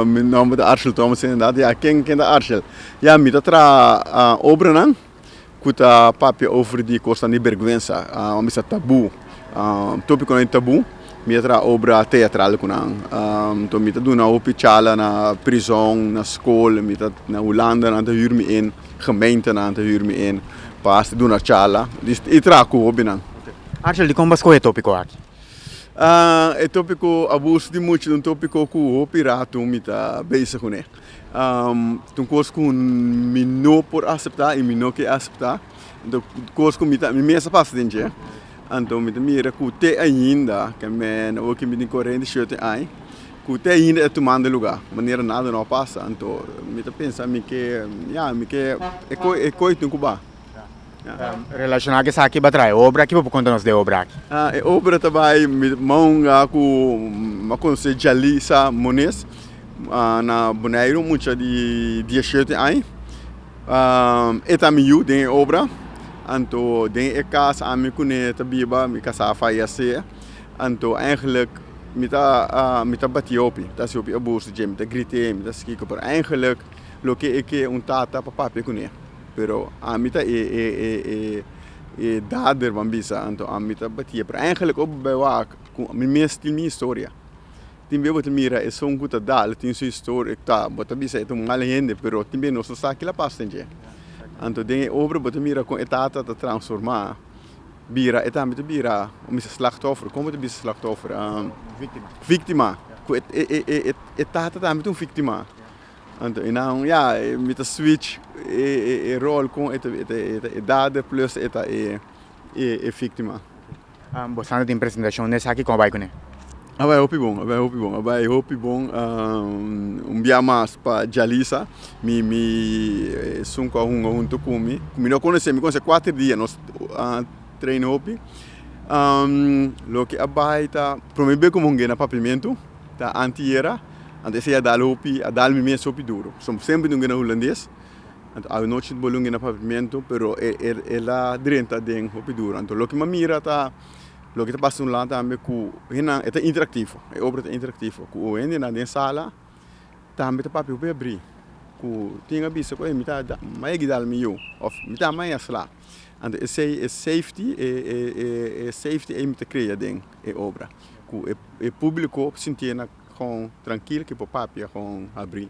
Meu nome é Arshel Thomas, inderdaad. Ja, quem é Arshel? Ja, me tra obra não? Kuta papi over die costa de vergüenza, is tabu. Tópico não é tabu. Me tra obra teatral kunang. To me doen na opichala na prisão, na school, me na Holanda na te huur me in, gemeente na te huur me in. Pas doen na chala. Dus itra ku obinang. Arshel, de como basco é tópico aqui? É tópico abuso de muito, um tópico que o pirata me tá bezig com ele. Então coisa que me não por aceitar e me não quer aceitar. Então coisa que me tá me mesmo passa dentro. Então me mira que te ainda que me não que me tem corrente short aí. Que te ainda é tomando lugar. Maneira nada não passa. Então me tá pensando me que me que é coisa em Cuba. Relacionado com aqui batrai, obra aqui vou contar nos de obra aqui. É obra também manga com se jalisa mones na boneiro muita de shirt aí. Etamiu tem obra. Anto tem casa a me kune tabiba me casa faia anto eigenlijk mita batiopi dat is op abuso de mita grite mita skiko ਪਰ eigenlijk lo que un tata papa pe kune pero a mita dader bambisa anto a mita batia pero eigenlijk op bij wak mi mestil mi historia timbe bot mira é só guta dal tem sua história tá bota bisa itu mal gente pero timbe não só aquela pastenje. Anto dingen obra bot mira com etata te transformar. Bira etamite bira om is slachtoffer. Kom het bis slachtoffer. Victima. Etata tamite victima. Anto então ja met de switch rol com dade plus victima. Bostando de apresentação nessa aqui como vai com ele? Vai hopi bom. Dia mais para Jalisa, me sunco junto comigo. Me não conhece, me conhece 4 dias nós treino hopi. Lo que abaita, promete como na papimento, tá antiera, antes ia dar hopi, a dar me mesmo hopi duro. Som sempre nunca na holandês. A noite de bolunga na papimento, pero ela drenta den hopi duro. Então lo que me mira tá lo que está passando lá também com é interativo, é obra interativo. Com o ende na sala também está papel para abrir. Com tinha visto que me tá mais que dá meio, ou me tá mais lá. Então é safety é me tá criar den é obra. Com é público sentir na com tranquilo que para papel com abrir.